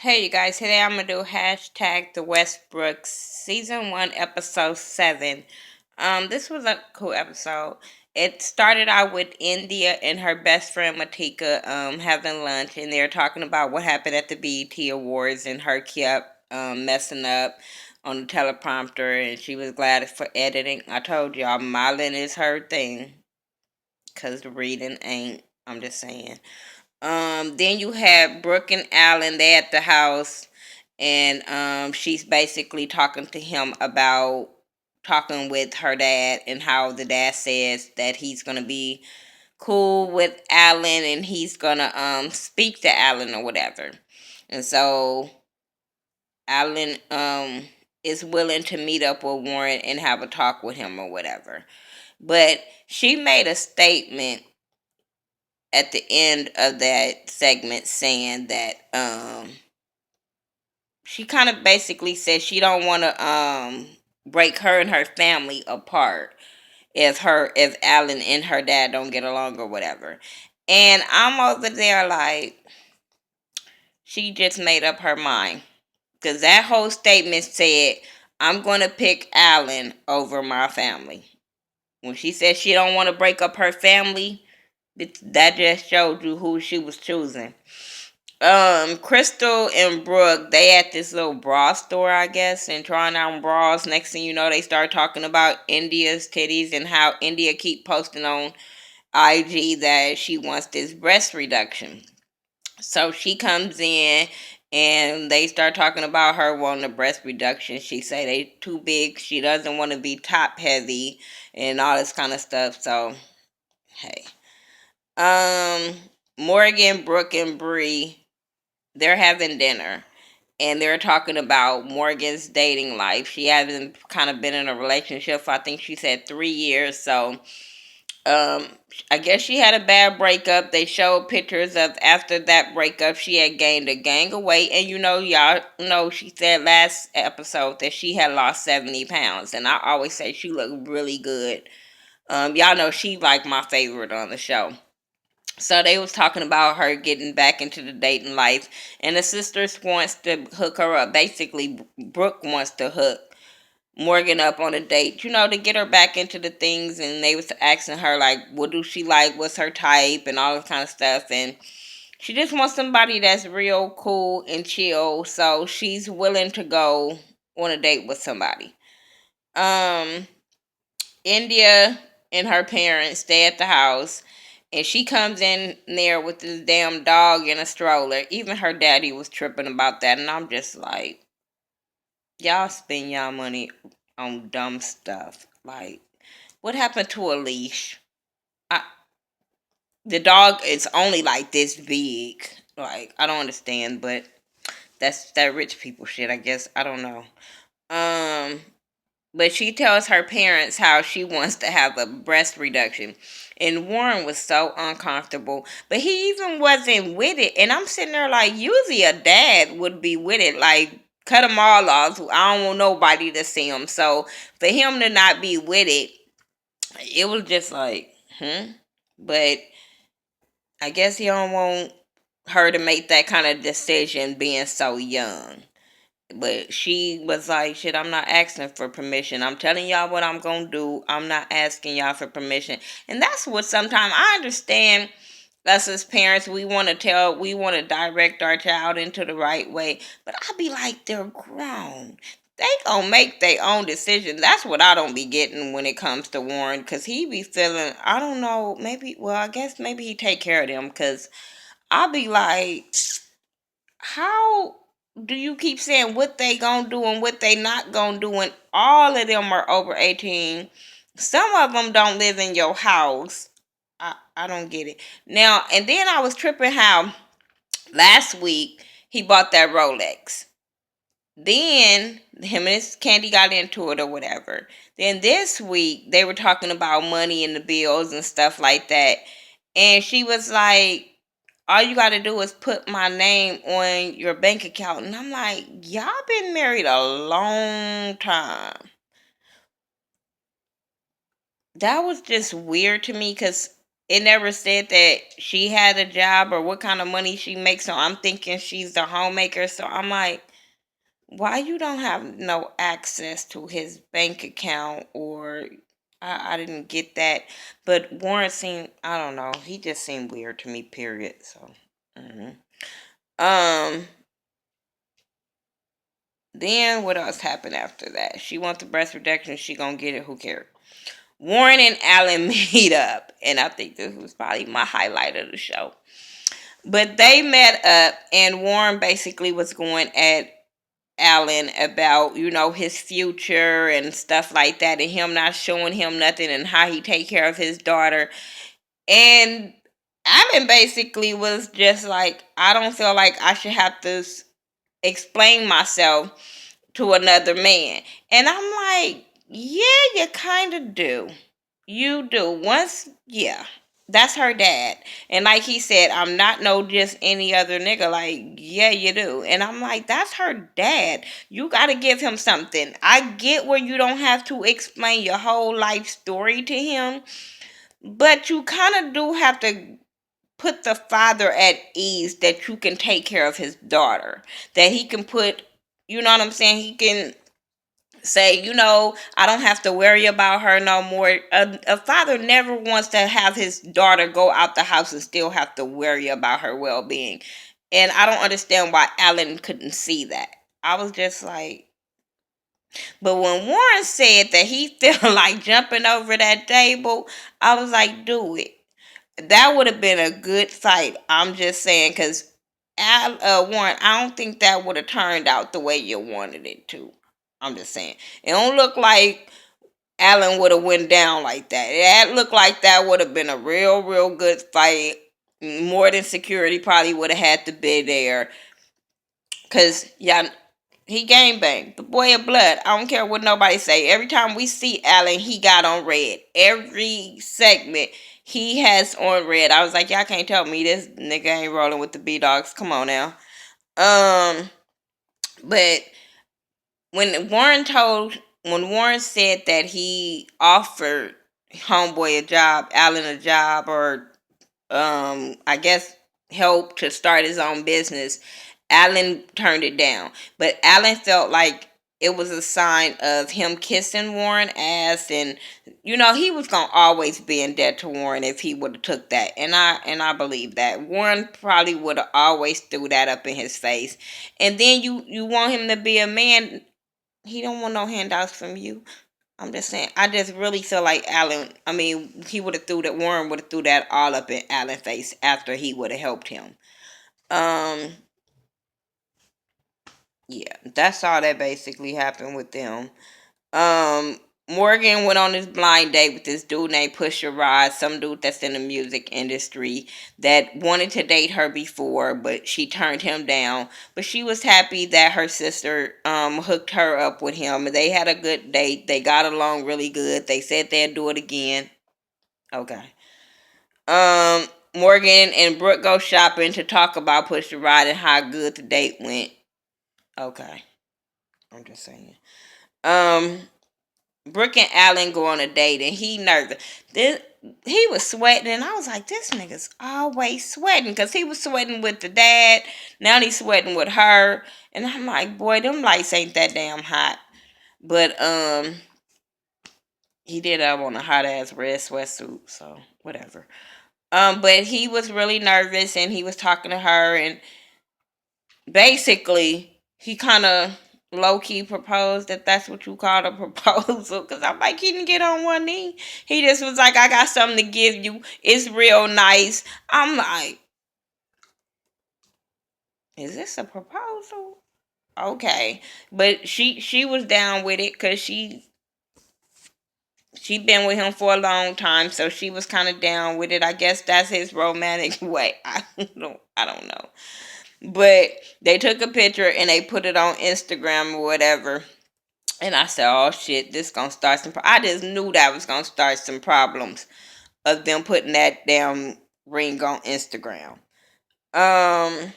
Hey you guys, today I'm gonna do hashtag the Westbrooks season 1 episode 7. This was a cool episode. It started out with India and her best friend Matika having lunch, and they're talking about what happened at the BET Awards, and her kept messing up on the teleprompter, and she was glad for editing. I told y'all modeling is her thing, cause the reading ain't. I'm just saying. Then you have Brooke and Alan. They at the house, and she's basically talking to him about talking with her dad and how the dad says that he's gonna be cool with Alan and he's gonna speak to Alan or whatever. And so Alan is willing to meet up with Warren and have a talk with him or whatever. But she made a statement at the end of that segment saying that she kind of basically said she don't want to break her and her family apart if Alan and her dad don't get along or whatever. And I'm over there like she just made up her mind, because that whole statement said I'm going to pick Alan over my family. When she said she don't want to break up her family, that just showed you who she was choosing. Crystal and Brooke, they at this little bra store, I guess, and trying on bras. Next thing you know, they start talking about India's titties and how India keep posting on IG that she wants this breast reduction. So she comes in and they start talking about her wanting a breast reduction. She say they too big. She doesn't want to be top heavy and all this kind of stuff. So hey, um, Morgan, Brooke, and Bree, they're having dinner and they're talking about Morgan's dating life. She hasn't kind of been in a relationship for, I think she said, 3 years. So um I guess she had a bad breakup. They showed pictures of after that breakup. She had gained a gang of weight, and y'all know she said last episode that she had lost 70 pounds, and I always say she looked really good. Y'all know she like my favorite on the show. So they was talking about her getting back into the dating life, and the sisters wants to hook her up. Basically, Brooke wants to hook Morgan up on a date, to get her back into the things. And they was asking her like, what do she like? What's her type? And all this kind of stuff. And she just wants somebody that's real cool and chill. So she's willing to go on a date with somebody. Um, India and her parents stay at the house, and she comes in there with this damn dog in a stroller. Even her daddy was tripping about that, and I'm just like, y'all spend y'all money on dumb stuff. Like, what happened to a leash? I, the dog is only like this big. Like, I don't understand, but that's that rich people shit, I guess. I don't know. Um, But she tells her parents how she wants to have a breast reduction. And Warren was so uncomfortable. But he even wasn't with it. And I'm sitting there like, usually a dad would be with it. Like, cut them all off. I don't want nobody to see him. So for him to not be with it, it was just like, But I guess he don't want her to make that kind of decision being so young. But she was like, shit, I'm not asking for permission. I'm telling y'all what I'm going to do. I'm not asking y'all for permission. And that's what sometimes I understand us as parents, we want to direct our child into the right way. But I be like, they're grown. They gonna make their own decision. That's what I don't be getting when it comes to Warren. Because he be feeling, I don't know, maybe, well, I guess maybe he take care of them. Because I be like, how do you keep saying what they gonna do and what they not gonna do when all of them are over 18? Some of them don't live in your house. I don't get it. Now, and then I was tripping how last week he bought that Rolex. Then him and his Candy got into it or whatever. Then this week they were talking about money and the bills and stuff like that. And she was like, all you got to do is put my name on your bank account. And I'm like, y'all been married a long time. That was just weird to me because it never said that she had a job or what kind of money she makes. So I'm thinking she's the homemaker. So I'm like, why you don't have no access to his bank account? Or I didn't get that. But Warren seemed, I don't know, he just seemed weird to me, period. So mhm. um then what else happened after that? She wants the breast reduction, she gonna get it, who cares? Warren and Alan meet up, and I think this was probably my highlight of the show. But they met up, and Warren basically was going at Alan about, his future and stuff like that, and him not showing him nothing and how he take care of his daughter. And Alan basically was just like, I don't feel like I should have to explain myself to another man. And I'm like, yeah, you kind of do. You do. Once, yeah. That's her dad. And like he said, I'm not no just any other nigga. Like, yeah, you do. And I'm like, that's her dad. You got to give him something. I get where you don't have to explain your whole life story to him, but you kind of do have to put the father at ease that you can take care of his daughter. That he can put, you know what I'm saying? He can say, I don't have to worry about her no more. A father never wants to have his daughter go out the house and still have to worry about her well-being. And I don't understand why Alan couldn't see that. I was just like, but when Warren said that he felt like jumping over that table, I was like, do it. That would have been a good fight. I'm just saying, because Warren, I don't think that would have turned out the way you wanted it to. I'm just saying. It don't look like Allen would have went down like that. That looked like that would have been a real, real good fight. More than security probably would have had to be there. Because, yeah, he game banged. The boy of blood. I don't care what nobody say. Every time we see Allen, he got on red. Every segment, he has on red. I was like, y'all can't tell me this nigga ain't rolling with the B-Dogs. Come on now. But when Warren said that he offered homeboy a job, Allen a job, or I guess help to start his own business, Allen turned it down. But Allen felt like it was a sign of him kissing Warren ass, and he was gonna always be in debt to Warren if he would have took that. And I believe that Warren probably would have always threw that up in his face. And then you want him to be a man. He don't want no handouts from you. I'm just saying. I just really feel like Allen. I mean, he would have threw that. Warren would have threw that all up in Allen's face after he would have helped him. Um, yeah, that's all that basically happened with them. Um, Morgan went on this blind date with this dude named Pusha Rod, some dude that's in the music industry that wanted to date her before, but she turned him down. But she was happy that her sister hooked her up with him. They had a good date. They got along really good. They said they'd do it again. Okay. Um, Morgan and Brooke go shopping to talk about Pusha Rod and how good the date went. Okay. I'm just saying. Um, Brooke and Allen go on a date and he nervous. He was sweating and I was like, this nigga's always sweating, because he was sweating with the dad. Now he's sweating with her. And I'm like, boy, them lights ain't that damn hot. But he did have on a hot ass red sweatsuit, so whatever. But he was really nervous and he was talking to her, and basically he kind of low key proposed, if that's what you call a proposal. Because I'm like, he didn't get on one knee. He just was like, I got something to give you. It's real nice. I'm like, is this a proposal? Okay. But she was down with it because she been with him for a long time, so she was kind of down with it. I guess that's his romantic way. I don't know. But they took a picture and they put it on Instagram or whatever. And I said, oh shit, this gonna start some I just knew that was gonna start some problems of them putting that damn ring on Instagram. Um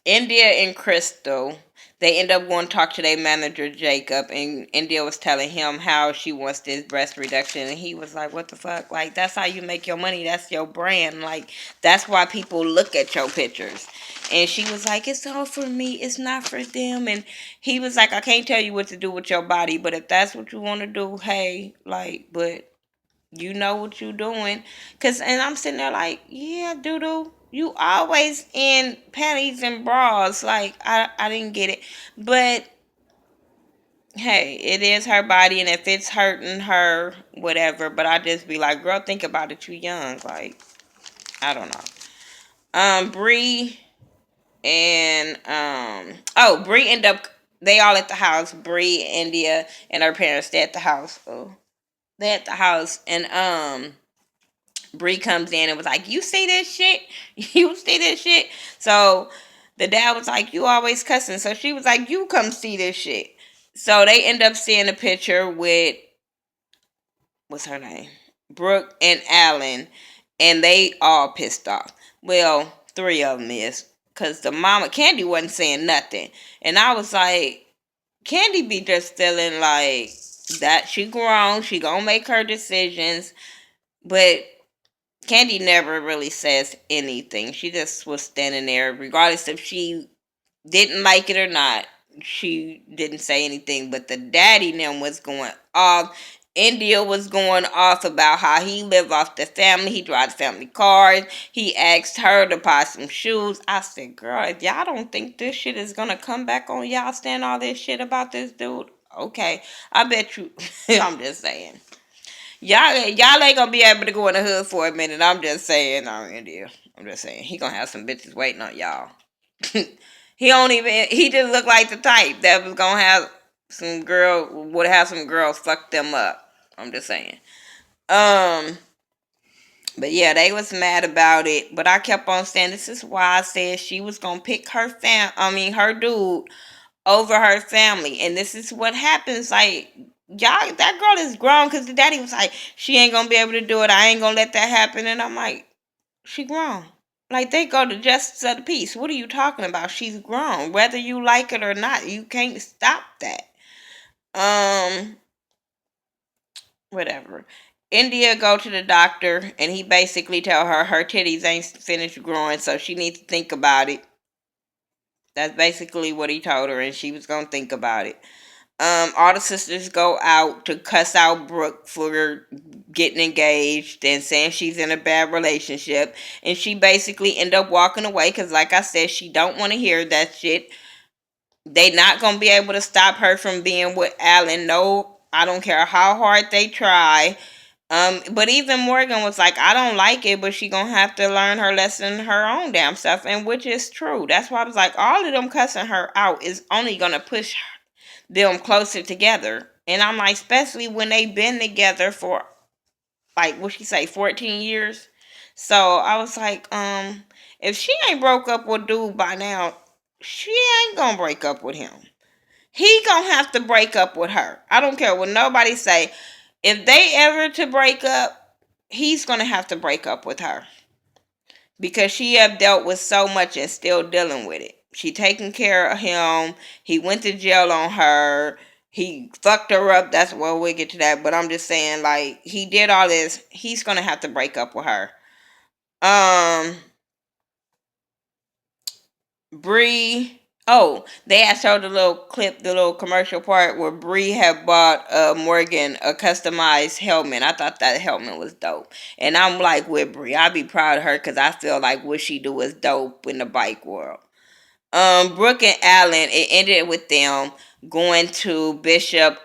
India and Crystal, they end up going to talk to their manager Jacob, and India was telling him how she wants this breast reduction, and he was like, "What the fuck? Like that's how you make your money. That's your brand. Like that's why people look at your pictures." And she was like, "It's all for me. It's not for them." And he was like, "I can't tell you what to do with your body, but if that's what you want to do, hey, like, but." You know what you doing. And I'm sitting there like, yeah, doodle. You always in panties and bras. Like, I didn't get it. But, hey, it is her body. And if it's hurting her, whatever. But I just be like, girl, think about it. You young. Like, I don't know. Bree and, Bree end up, they all at the house. Bree, India, and her parents, they at the house. Oh, they at the house. And, Bree comes in and was like, "You see this shit? You see this shit?" So the dad was like, "You always cussing." So she was like, "You come see this shit." So they end up seeing a picture with, what's her name? Brooke and Alan, and they all pissed off. Well, three of them is, because the mama, Candy, wasn't saying nothing. And I was like, Candy be just feeling like that she grown, she gonna make her decisions, but Candy never really says anything. She just was standing there, regardless if she didn't like it or not. She didn't say anything, but the daddy them was going off. India was going off about how he lived off the family. He drives family cars. He asked her to buy some shoes. I said, girl, if y'all don't think this shit is going to come back on y'all saying all this shit about this dude, okay. I bet you, I'm just saying. Y'all ain't gonna be able to go in the hood for a minute. I'm just saying, no, India. I'm just saying, he gonna have some bitches waiting on y'all. He don't even. He just look like the type that was gonna have some girl would have some girls fuck them up. I'm just saying. Um, but yeah, they was mad about it. But I kept on saying this is why I said she was gonna pick her her dude over her family. And this is what happens. Like, y'all, that girl is grown because the daddy was like, she ain't gonna be able to do it. I ain't gonna let that happen. And I'm like, she grown. Like, they go to justice of the peace. What are you talking about? She's grown. Whether you like it or not, you can't stop that. Um, Whatever. India go to the doctor and he basically tell her titties ain't finished growing, so she needs to think about it. That's basically what he told her, and she was gonna think about it. All the sisters go out to cuss out Brooke for getting engaged and saying she's in a bad relationship, and she basically end up walking away because, like I said, she don't want to hear that shit. They not gonna be able to stop her from being with Alan. No, I don't care how hard they try. But even Morgan was like, I don't like it, but she gonna have to learn her lesson her own damn stuff, and which is true. That's why I was like, all of them cussing her out is only gonna push them closer together. And I'm like, especially when they've been together for, like, what she say, 14 years. So I was like, if she ain't broke up with dude by now, she ain't gonna break up with him. He gonna have to break up with her. I don't care what nobody say. If they ever to break up, he's gonna have to break up with her because she have dealt with so much and still dealing with it. She taking care of him. He went to jail on her. He fucked her up. That's well, we'll get to that. But I'm just saying, like, he did all this. He's gonna have to break up with her. Um, Bree. Oh, they had showed the little clip, the little commercial part where Bree had bought Morgan a customized helmet. I thought that helmet was dope, and I'm like with Bree. I'd be proud of her because I feel like what she do is dope in the bike world. Brooke and Allen, it ended with them going to Bishop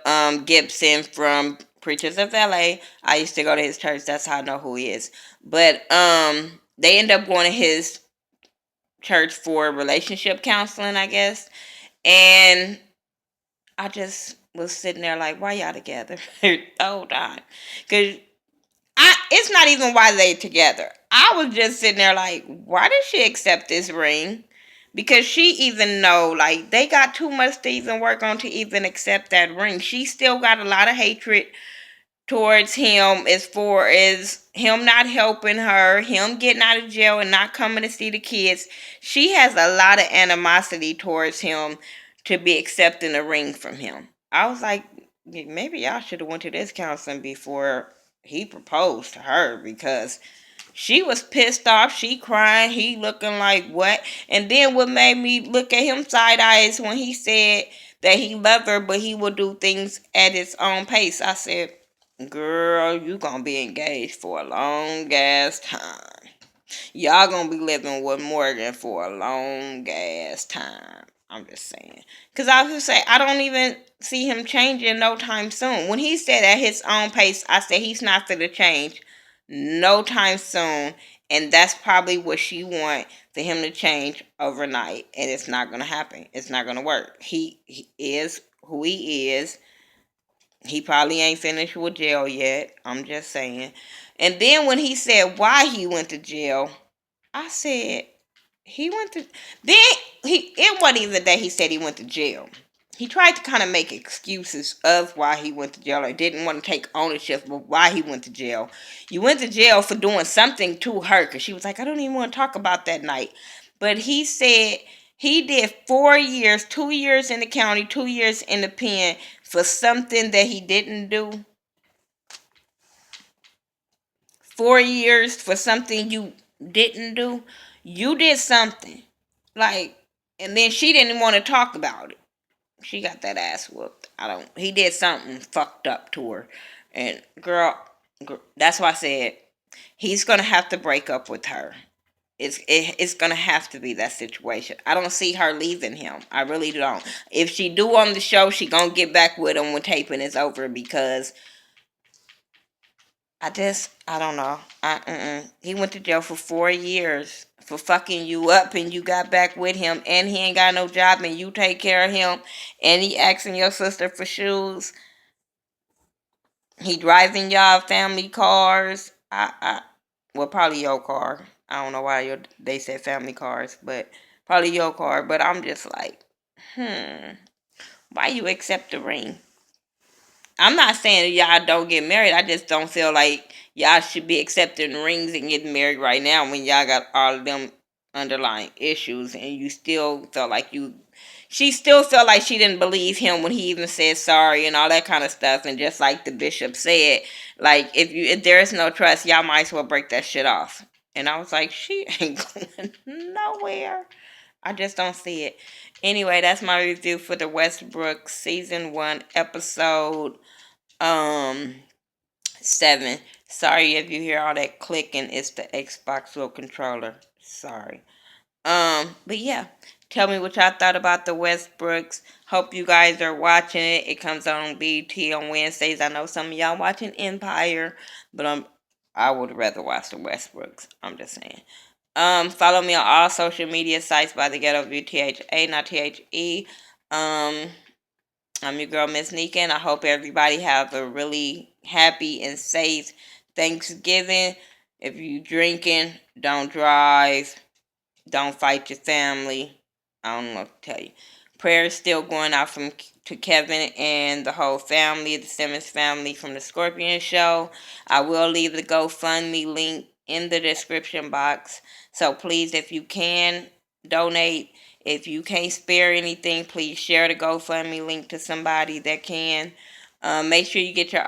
Gibson from Preachers of LA. I used to go to his church. That's how I know who he is. But they end up going to his church for relationship counseling, I guess. And I just was sitting there like, why y'all together? Hold on. Because it's not even why they together. I was just sitting there like, why did she accept this ring? Because she even know, like, they got too much to even work on to even accept that ring. She still got a lot of hatred towards him as far as him not helping her, him getting out of jail and not coming to see the kids. She has a lot of animosity towards him to be accepting a ring from him. I was like, maybe y'all should have went to this counseling before he proposed to her, because she was pissed off. She crying. He looking like what? And then what made me look at him side eyes when he said that he loved her, but he would do things at his own pace. I said, girl, you gonna be engaged for a long ass time. Y'all gonna be living with Morgan for a long ass time. I'm just saying. Because I was just say, I don't even see him changing no time soon. When he said at his own pace, I said he's not going to change no time soon. And that's probably what she want, for him to change overnight. And it's not going to happen. It's not going to work. He is who he is. He probably ain't finished with jail yet. I'm just saying. And then when he said why he went to jail, I said, he went to, then it wasn't even that he said he went to jail. He tried to kind of make excuses of why he went to jail, or didn't want to take ownership of why he went to jail. You went to jail for doing something to her, because she was like, I don't even want to talk about that night. But he said he did 4 years, 2 years in the county, 2 years in the pen for something that he didn't do. 4 years for something you didn't do. You did something. Like, and then she didn't want to talk about it. She got that ass whooped. He did something fucked up to her. And girl, that's why I said he's going to have to break up with her. It's going to have to be that situation. I don't see her leaving him. I really don't. If she do on the show, she going to get back with him when taping is over, because I don't know. He went to jail for 4 years for fucking you up, and you got back with him, and he ain't got no job, and you take care of him, and he asking your sister for shoes. He driving y'all family cars. Well, probably your car. I don't know why they said family cars, but probably your car. But I'm just like, why you accept the ring? I'm not saying y'all don't get married. I just don't feel like y'all should be accepting rings and getting married right now when y'all got all of them underlying issues, and you still felt like she still felt like she didn't believe him when he even said sorry and all that kind of stuff. And just like the bishop said, like, if there is no trust, y'all might as well break that shit off. And I was like, she ain't going nowhere. I just don't see it. Anyway, that's my review for the Westbrook season 1 episode 7. Sorry if you hear all that clicking. It's the Xbox One controller. Sorry. But yeah, tell me what y'all thought about the Westbrooks. Hope you guys are watching it. It comes on BT on Wednesdays. I know some of y'all watching Empire, but I would rather watch the Westbrooks. I'm just saying. Follow me on all social media sites by the Ghetto View, THA, not THE. I'm your girl, Miss Nika, and I hope everybody have a really happy and safe Thanksgiving. If you drinking, don't drive. Don't fight your family. I don't know what to tell you. Prayers still going out to Kevin and the whole family, the Simmons family from the Scorpion Show. I will leave the GoFundMe link in the description box. So please, if you can, donate. If you can't spare anything, please share the GoFundMe link to somebody that can. Make sure you get your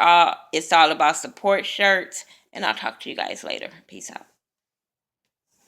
It's All About Support shirts. And I'll talk to you guys later. Peace out.